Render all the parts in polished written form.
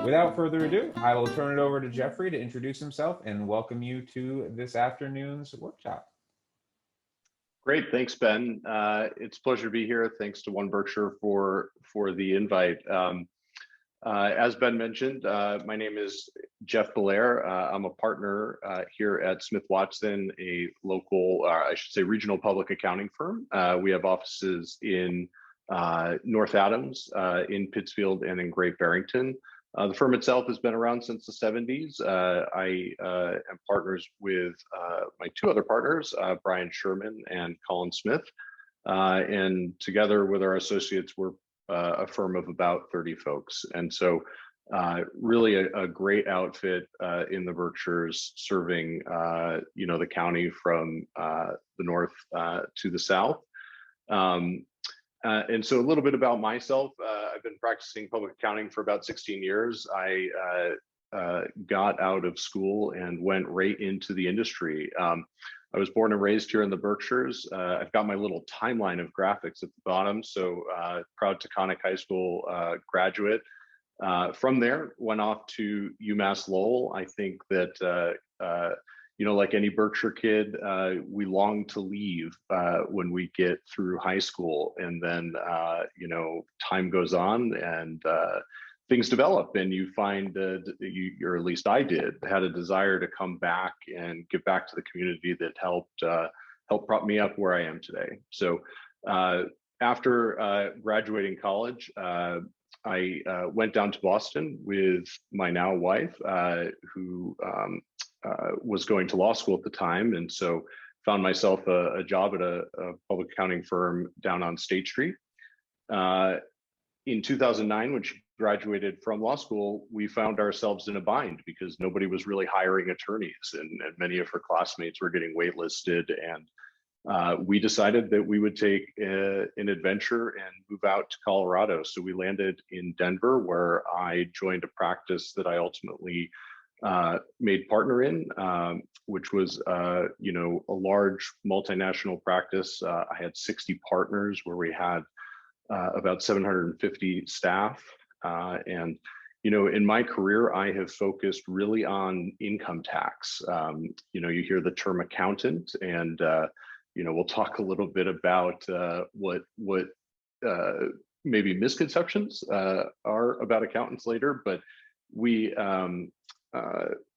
Without further ado, I will turn it over to Jeffrey to introduce himself and welcome you to this afternoon's workshop. Great, thanks, Ben. It's a pleasure to be here. Thanks to One Berkshire for the invite. As Ben mentioned, my name is Jeff Belair. I'm a partner here at Smith Watson, a local, I should say, regional public accounting firm. We have offices in North Adams, in Pittsfield, and in Great Barrington. The firm itself has been around since the 70s. I am partners with my two other partners, Brian Sherman and Colin Smith. And together with our associates, we're a firm of about 30 folks. And so really a great outfit in the Berkshires, serving the county from the north to the south. And so a little bit about myself. I've been practicing public accounting for about 16 years. I got out of school and went right into the industry. I was born and raised here in the Berkshires. I've got my little timeline of graphics at the bottom. So proud Taconic High School graduate. From there, went off to UMass Lowell. I think that like any Berkshire kid, we long to leave when we get through high school, and then time goes on and things develop, and you find or at least I did, had a desire to come back and give back to the community that helped prop me up where I am today. So after graduating college, I went down to Boston with my now wife, who was going to law school at the time, and so found myself a job at a public accounting firm down on State Street. In 2009, when she graduated from law school, we found ourselves in a bind because nobody was really hiring attorneys, and many of her classmates were getting waitlisted. And we decided that we would take an adventure and move out to Colorado. So we landed in Denver, where I joined a practice that I ultimately made partner in, which was a large multinational practice. I had 60 partners, where we had about 750 staff. And in my career, I have focused really on income tax. You hear the term accountant, and we'll talk a little bit about what maybe misconceptions are about accountants later. But we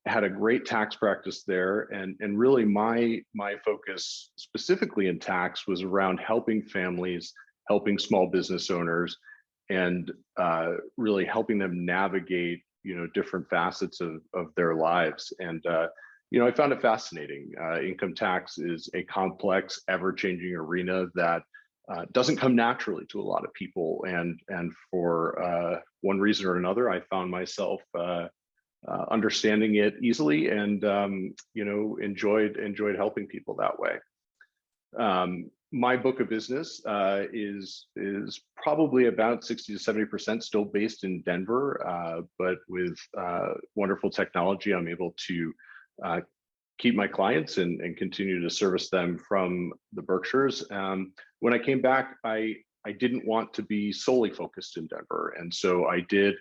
had a great tax practice there, and really my focus specifically in tax was around helping families, helping small business owners, and really helping them navigate different facets of their lives. And I found it fascinating. Income tax is a complex, ever-changing arena that doesn't come naturally to a lot of people, and for one reason or another, I found myself understanding it easily, and enjoyed helping people that way. My book of business is probably about 60 to 70% still based in Denver, but with wonderful technology, I'm able to keep my clients and continue to service them from the Berkshires. When I came back, I didn't want to be solely focused in Denver, and so I did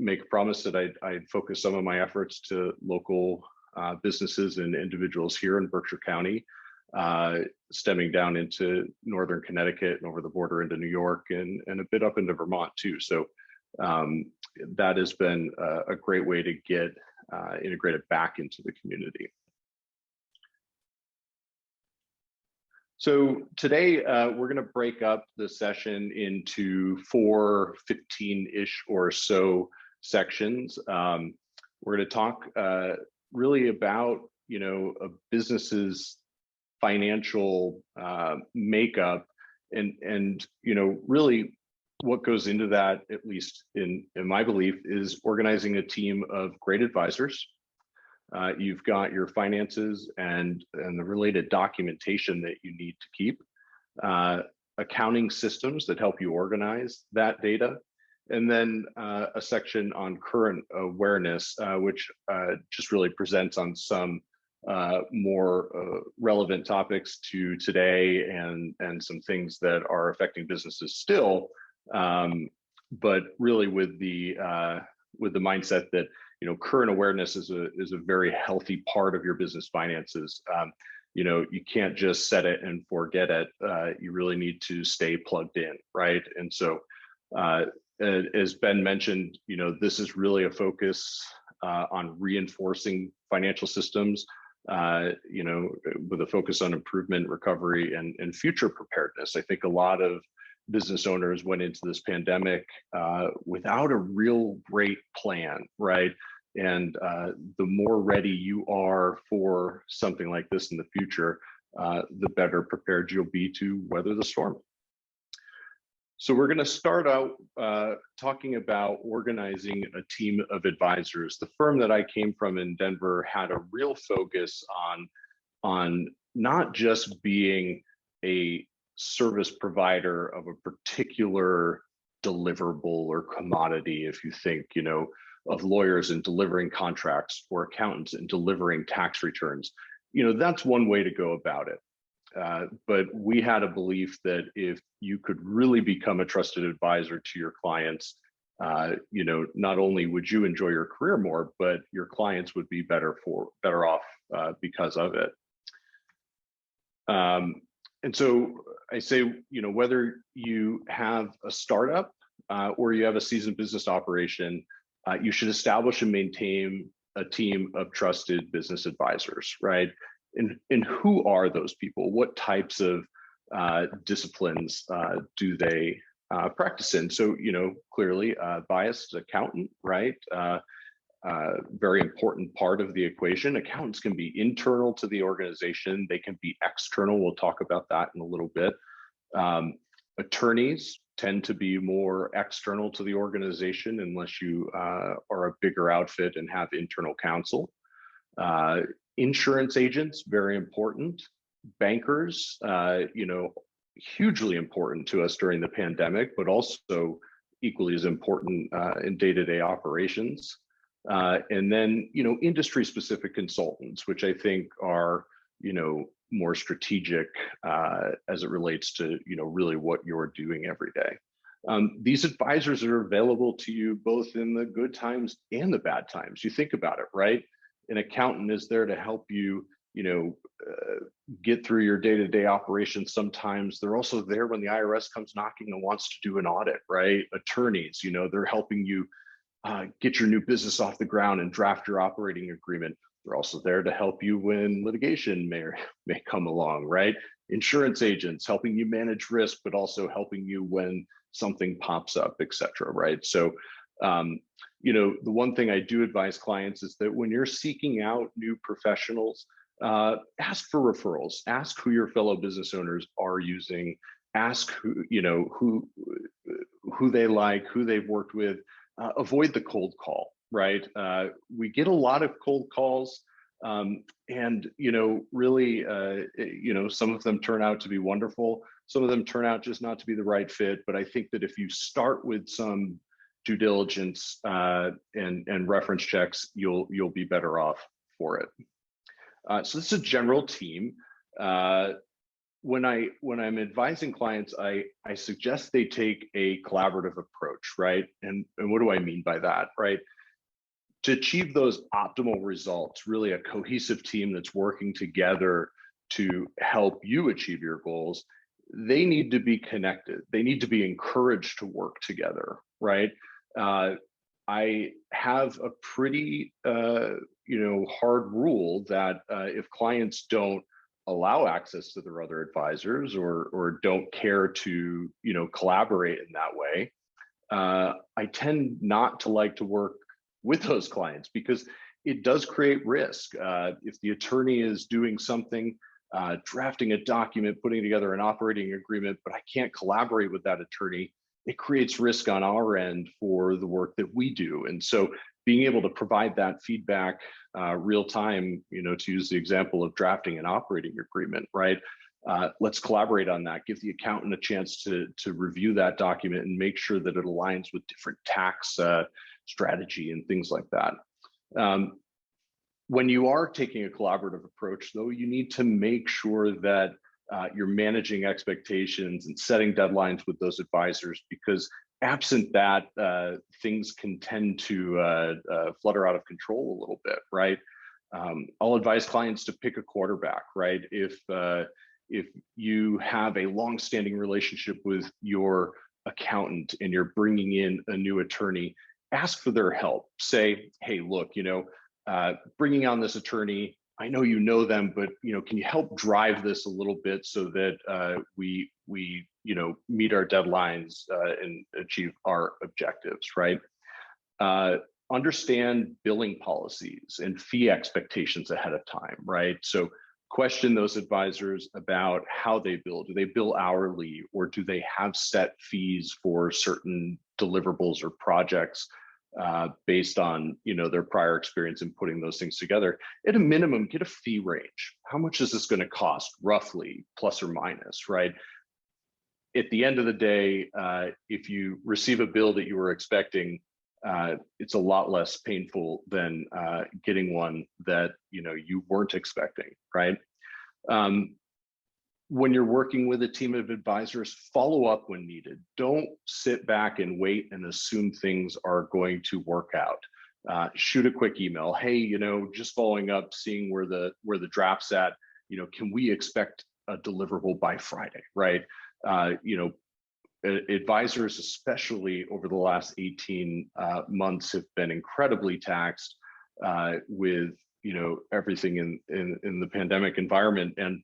make a promise that I'd focus some of my efforts to local businesses and individuals here in Berkshire County, stemming down into northern Connecticut and over the border into New York, and a bit up into Vermont too. So that has been a great way to get integrated back into the community. So today we're going to break up the session into 4 15-ish or so sections. We're going to talk really about a business's financial makeup, and really what goes into that, at least in my belief, is organizing a team of great advisors. You've got your finances and the related documentation that you need to keep, accounting systems that help you organize that data, and then a section on current awareness, which just really presents on some more relevant topics to today, and some things that are affecting businesses still, but really with the with the mindset that current awareness is a very healthy part of your business finances. You can't just set it and forget it. You really need to stay plugged in, right? And so, as Ben mentioned, this is really a focus on reinforcing financial systems, with a focus on improvement, recovery, and future preparedness. I think a lot of business owners went into this pandemic without a real great plan, right? And the more ready you are for something like this in the future, the better prepared you'll be to weather the storm. So we're going to start out talking about organizing a team of advisors. The firm that I came from in Denver had a real focus on not just being a service provider of a particular deliverable or commodity. If you think, of lawyers and delivering contracts, or accountants and delivering tax returns, that's one way to go about it. But we had a belief that if you could really become a trusted advisor to your clients, not only would you enjoy your career more, but your clients would be better off because of it. And so I say, whether you have a startup or you have a seasoned business operation, you should establish and maintain a team of trusted business advisors, right? And who are those people? What types of disciplines do they practice in? So, clearly biased accountant, right? Very important part of the equation. Accountants can be internal to the organization. They can be external. We'll talk about that in a little bit. Attorneys tend to be more external to the organization unless you are a bigger outfit and have internal counsel. Insurance agents, very important. Bankers, hugely important to us during the pandemic, but also equally as important in day-to-day operations. And then, industry-specific consultants, which I think are, more strategic as it relates to, really what you're doing every day. These advisors are available to you both in the good times and the bad times. You think about it, right? An accountant is there to help you, get through your day-to-day operations. Sometimes they're also there when the IRS comes knocking and wants to do an audit, right? Attorneys, they're helping you get your new business off the ground and draft your operating agreement. They're also there to help you when litigation may come along, right? Insurance agents helping you manage risk, but also helping you when something pops up, et cetera, right? So, the one thing I do advise clients is that when you're seeking out new professionals, ask for referrals, ask who your fellow business owners are using, ask who they like, who they've worked with, avoid the cold call, right? We get a lot of cold calls, and, really, some of them turn out to be wonderful. Some of them turn out just not to be the right fit. But I think that if you start with some due diligence and reference checks, you'll be better off for it. So this is a general team. When I'm advising clients, I suggest they take a collaborative approach, right? And what do I mean by that, right? To achieve those optimal results, really a cohesive team that's working together to help you achieve your goals, they need to be connected. They need to be encouraged to work together, right? I have a pretty, hard rule that if clients don't allow access to their other advisors or don't care to, collaborate in that way, I tend not to like to work with those clients because it does create risk. If the attorney is doing something, drafting a document, putting together an operating agreement, but I can't collaborate with that attorney, it creates risk on our end for the work that we do. And so being able to provide that feedback real time, to use the example of drafting an operating agreement, right? Let's collaborate on that. Give the accountant a chance to review that document and make sure that it aligns with different tax strategy and things like that. When you are taking a collaborative approach, though, you need to make sure that you're managing expectations and setting deadlines with those advisors, because absent that, things can tend to flutter out of control a little bit, right? I'll advise clients to pick a quarterback, right? If you have a long-standing relationship with your accountant and you're bringing in a new attorney, ask for their help. Say, hey, look, bringing on this attorney, I know you know them, but can you help drive this a little bit so that we meet our deadlines and achieve our objectives, right? Understand billing policies and fee expectations ahead of time, right? So question those advisors about how they bill. Do they bill hourly, or do they have set fees for certain deliverables or projects based on their prior experience in putting those things together? At a minimum, get a fee range. How much is this going to cost, roughly, plus or minus, right? At the end of the day, if you receive a bill that you were expecting, it's a lot less painful than getting one that you weren't expecting, right? When you're working with a team of advisors, follow up when needed. Don't sit back and wait and assume things are going to work out. Shoot a quick email. Hey, just following up, seeing where the draft's at. Can we expect a deliverable by Friday, right? Advisors, especially over the last 18 months, have been incredibly taxed with everything in the pandemic environment, and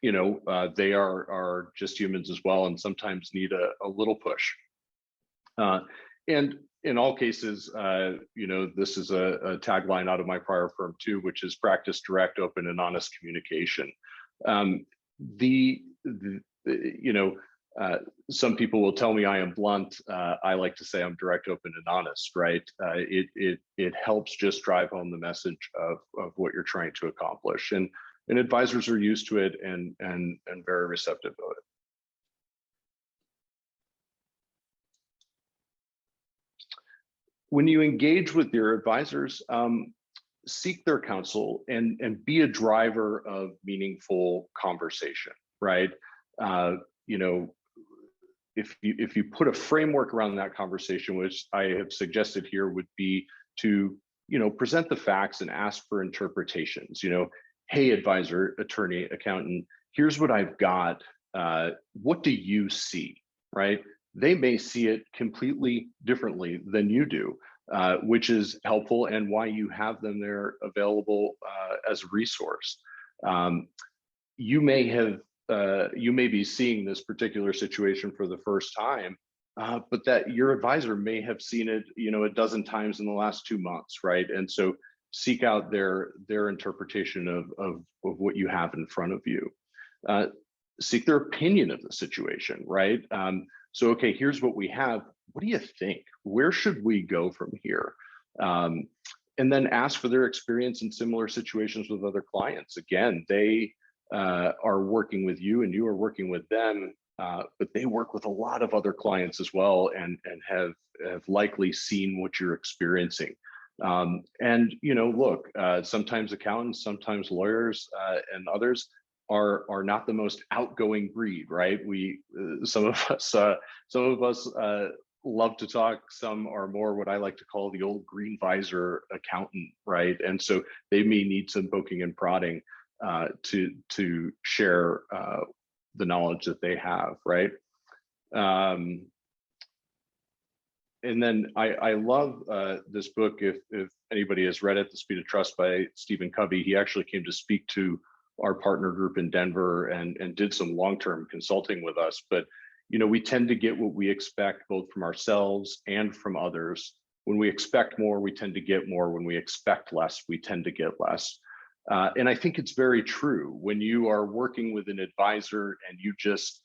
they are just humans as well, and sometimes need a little push. And in all cases, this is a tagline out of my prior firm too, which is practice direct, open, and honest communication. Some people will tell me I am blunt. I like to say I'm direct, open, and honest, right? It helps just drive home the message of what you're trying to accomplish. And advisors are used to it and very receptive of it. When you engage with your advisors, seek their counsel and be a driver of meaningful conversation, right? If you put a framework around that conversation, which I have suggested here, would be to present the facts and ask for interpretations. Hey, advisor, attorney, accountant, here's what I've got. What do you see, right? They may see it completely differently than you do, which is helpful, and why you have them there available as a resource. You may be seeing this particular situation for the first time, but that your advisor may have seen it, a dozen times in the last 2 months, right? And so seek out their interpretation of what you have in front of you. Seek their opinion of the situation, right? So, okay, here's what we have. What do you think? Where should we go from here? And then ask for their experience in similar situations with other clients. Again, they are working with you and you are working with them, but they work with a lot of other clients as well, and have likely seen what you're experiencing. And look, sometimes accountants, sometimes lawyers, and others are not the most outgoing breed, right? Some of us love to talk. Some are more what I like to call the old green visor accountant, right? And so they may need some poking and prodding to share the knowledge that they have, right? And then I love this book. If anybody has read it, The Speed of Trust by Stephen Covey. He actually came to speak to our partner group in Denver and did some long-term consulting with us. But we tend to get what we expect, both from ourselves and from others. When we expect more, we tend to get more. When we expect less, we tend to get less. And I think it's very true. When you are working with an advisor and you just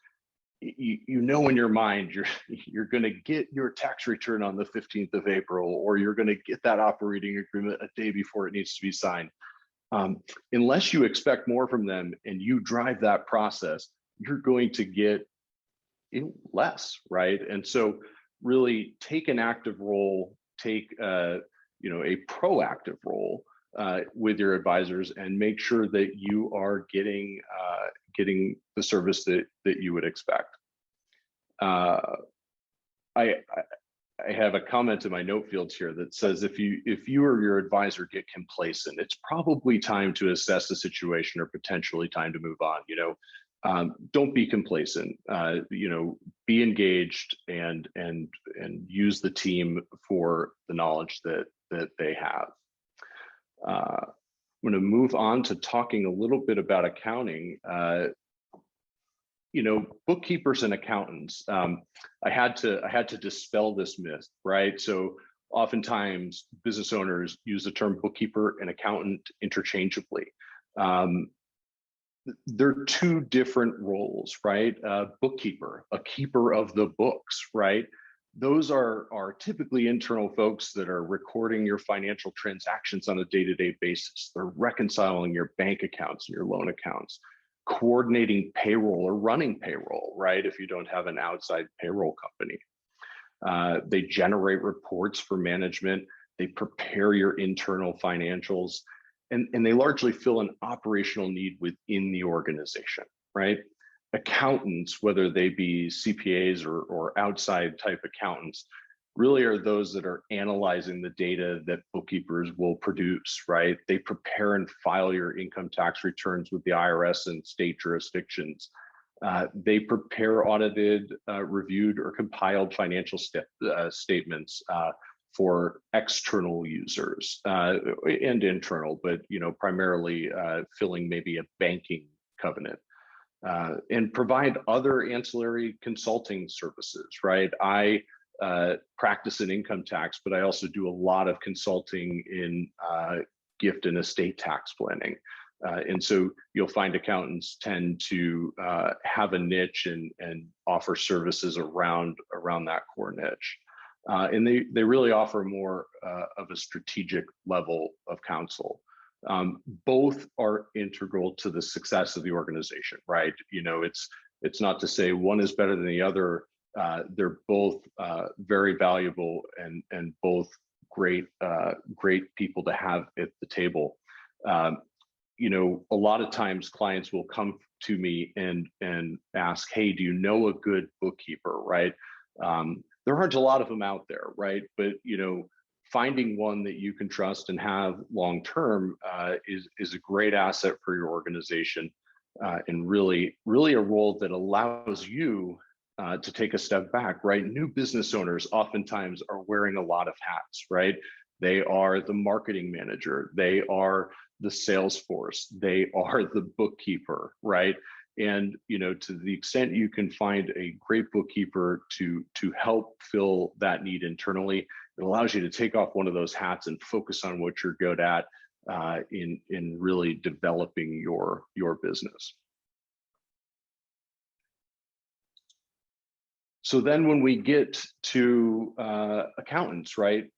in your mind you're going to get your tax return on the 15th of April, or you're going to get that operating agreement a day before it needs to be signed. Unless you expect more from them and you drive that process, you're going to get less, right? And so really take an active role, take a proactive role with your advisors, and make sure that you are getting the service that you would expect. I have a comment in my note fields here that says if you or your advisor get complacent, it's probably time to assess the situation or potentially time to move on. Don't be complacent. Be engaged and use the team for the knowledge that they have. I'm going to move on to talking a little bit about accounting. Bookkeepers and accountants. I had to dispel this myth, right? So oftentimes business owners use the term bookkeeper and accountant interchangeably. They're two different roles, right? Bookkeeper, a keeper of the books, right? Those are typically internal folks that are recording your financial transactions on a day-to-day basis. They're reconciling your bank accounts and your loan accounts, coordinating payroll or running payroll, right? If you don't have an outside payroll company. They generate reports for management. They prepare your internal financials, and they largely fill an operational need within the organization, right? Accountants, whether they be CPAs or outside type accountants, really are those that are analyzing the data that bookkeepers will produce, right? They prepare and file your income tax returns with the IRS and state jurisdictions. They prepare audited, reviewed, or compiled financial statements for external users and internal, but primarily filling maybe a banking covenant. And provide other ancillary consulting services, right? I practice in income tax, but I also do a lot of consulting in gift and estate tax planning. And so you'll find accountants tend to have a niche and offer services around that core niche. And they really offer more of a strategic level of counsel. Both are integral to the success of the organization, right? It's not to say one is better than the other. They're both very valuable and both great people to have at the table. A lot of times clients will come to me and ask, hey, do you know a good bookkeeper, right? There aren't a lot of them out there, right? But finding one that you can trust and have long term is a great asset for your organization, and really a role that allows you to take a step back, right? New business owners oftentimes are wearing a lot of hats, right? They are the marketing manager, they are the sales force, they are the bookkeeper, right? And to the extent you can find a great bookkeeper to help fill that need internally, it allows you to take off one of those hats and focus on what you're good at in really developing your business. So then when we get to accountants, right?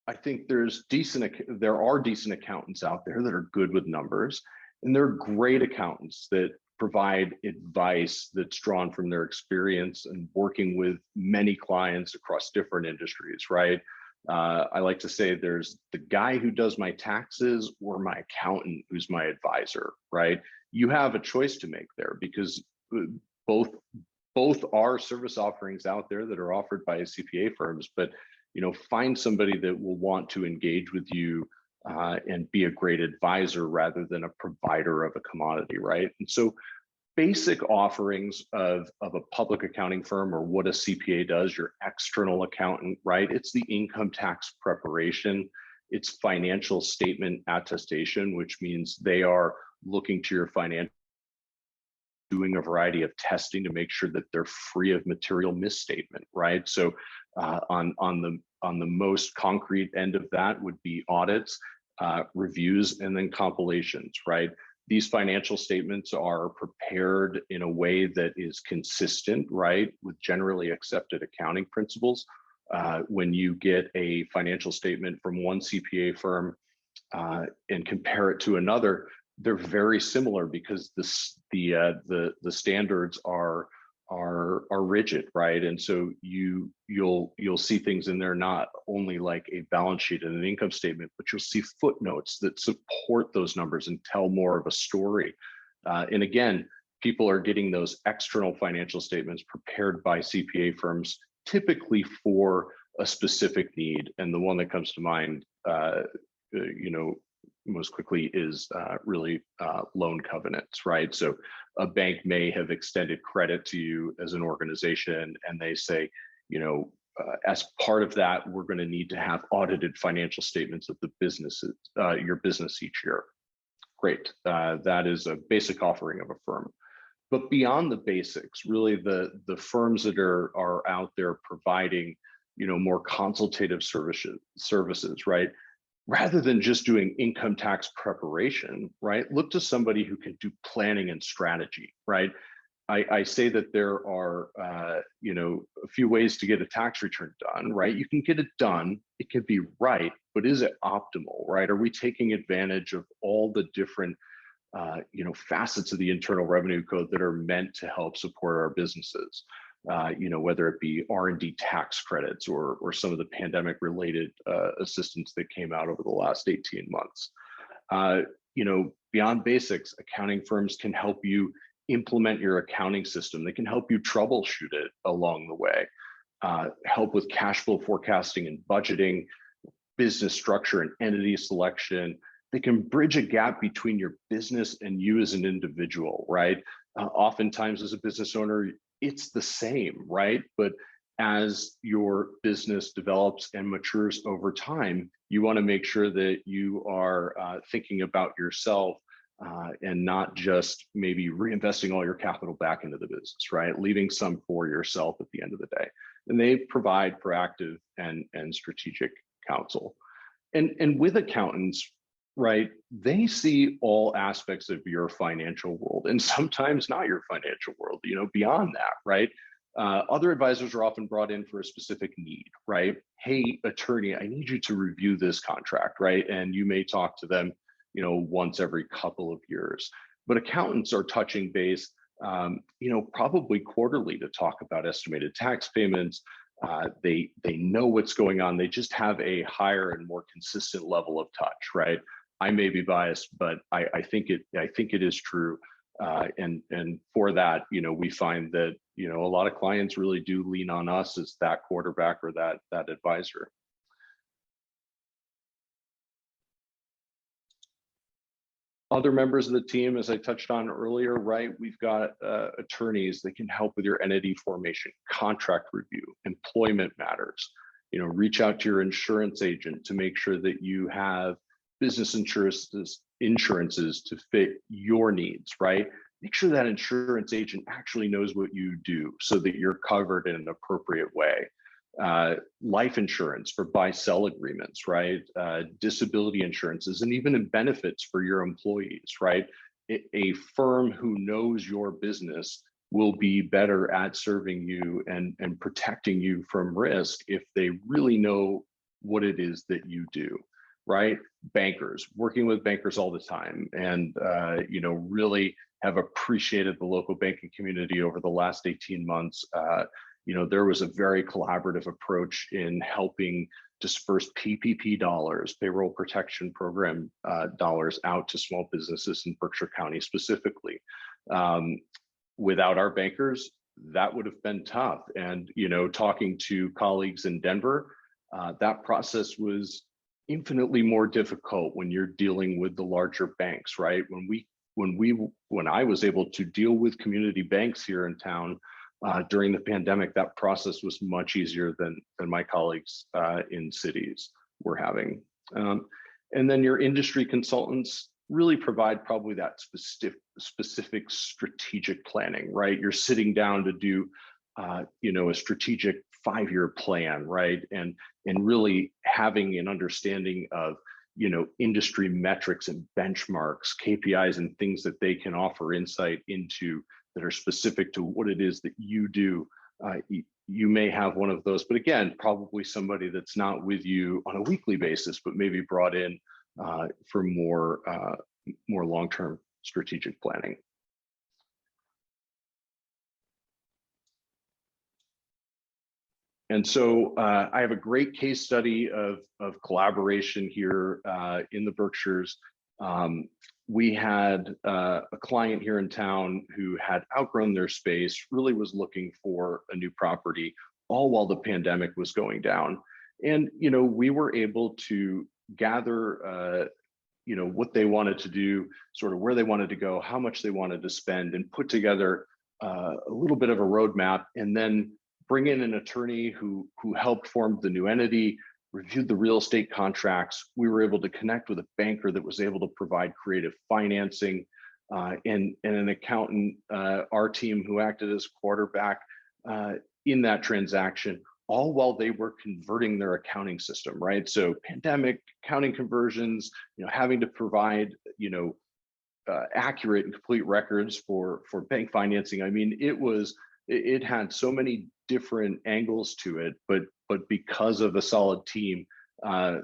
I think there are decent accountants out there that are good with numbers, and there are great accountants that provide advice that's drawn from their experience and working with many clients across different industries, right? I like to say there's the guy who does my taxes or my accountant who's my advisor, right? You have a choice to make there because both are service offerings out there that are offered by CPA firms, but find somebody that will want to engage with you and be a great advisor rather than a provider of a commodity, right? And so basic offerings of a public accounting firm or what a CPA does, your external accountant, right? It's the income tax preparation, it's financial statement attestation, which means they are looking to your financial, doing a variety of testing to make sure that they're free of material misstatement, right? So on the most concrete end of that would be audits, reviews, and then compilations, right? These financial statements are prepared in a way that is consistent, right, with generally accepted accounting principles. When you get a financial statement from one CPA firm and compare it to another, they're very similar because the standards are rigid, right? And so you'll see things in there not only like a balance sheet and an income statement, but you'll see footnotes that support those numbers and tell more of a story. And again, people are getting those external financial statements prepared by CPA firms typically for a specific need. And the one that comes to mind, most quickly is really loan covenants, right? So a bank may have extended credit to you as an organization, and they say, as part of that, we're going to need to have audited financial statements of the businesses, your business each year. Great, that is a basic offering of a firm. But beyond the basics, really the firms that are out there providing, more consultative services, right? Rather than just doing income tax preparation, right? Look to somebody who can do planning and strategy, right? I say that there are, a few ways to get a tax return done, right? You can get it done, it can be right, but is it optimal, right? Are we taking advantage of all the different, facets of the Internal Revenue Code that are meant to help support our businesses? Whether it be R&D tax credits or some of the pandemic related assistance that came out over the last 18 months. Beyond basics, accounting firms can help you implement your accounting system. They can help you troubleshoot it along the way, help with cash flow forecasting and budgeting, business structure and entity selection. They can bridge a gap between your business and you as an individual, right? Oftentimes as a business owner, it's the same, right? But as your business develops and matures over time, you want to make sure that you are thinking about yourself and not just maybe reinvesting all your capital back into the business, right? Leaving some for yourself at the end of the day. And they provide proactive and strategic counsel. And with accountants, right, they see all aspects of your financial world and sometimes not your financial world, beyond that, right? Other advisors are often brought in for a specific need, right? Hey, attorney, I need you to review this contract, right? And you may talk to them, once every couple of years. But accountants are touching base, probably quarterly to talk about estimated tax payments. They know what's going on. They just have a higher and more consistent level of touch, right? I may be biased, but I think it is true. And for that, we find that, a lot of clients really do lean on us as that quarterback or that advisor. Other members of the team, as I touched on earlier, right, we've got attorneys that can help with your entity formation, contract review, employment matters. Reach out to your insurance agent to make sure that you have business insurances to fit your needs, right? Make sure that insurance agent actually knows what you do so that you're covered in an appropriate way. Life insurance for buy-sell agreements, right? Disability insurances, and even benefits for your employees, right? A firm who knows your business will be better at serving you and protecting you from risk if they really know what it is that you do, right? Bankers, working with bankers all the time, and really have appreciated the local banking community over the last 18 months. There was a very collaborative approach in helping disperse PPP dollars, payroll protection program dollars, out to small businesses in Berkshire County specifically. Without our bankers, that would have been tough. And, talking to colleagues in Denver, that process was infinitely more difficult when you're dealing with the larger banks, right? When I was able to deal with community banks here in town during the pandemic, that process was much easier than my colleagues in cities were having. And then your industry consultants really provide probably that specific strategic planning, right? You're sitting down to do, a strategic 5-year plan, right? And really having an understanding of, industry metrics and benchmarks, KPIs, and things that they can offer insight into that are specific to what it is that you do. You may have one of those, but again, probably somebody that's not with you on a weekly basis, but maybe brought in for more long-term strategic planning. And so I have a great case study of collaboration here in the Berkshires. We had a client here in town who had outgrown their space, really was looking for a new property, all while the pandemic was going down. And we were able to gather what they wanted to do, sort of where they wanted to go, how much they wanted to spend, and put together a little bit of a roadmap, and then bring in an attorney who helped form the new entity, reviewed the real estate contracts. We were able to connect with a banker that was able to provide creative financing, and an accountant, our team, who acted as quarterback in that transaction, all while they were converting their accounting system, right? So pandemic accounting conversions, having to provide, accurate and complete records for bank financing. I mean, it had so many different angles to it, but because of a solid team,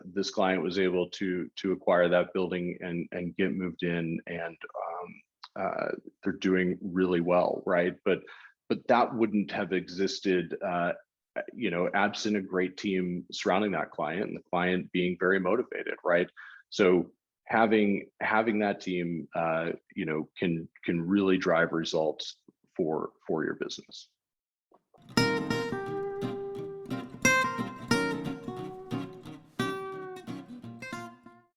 this client was able to acquire that building and get moved in, and they're doing really well, right? But that wouldn't have existed, absent a great team surrounding that client, and the client being very motivated, right? So having that team, can really drive results for your business.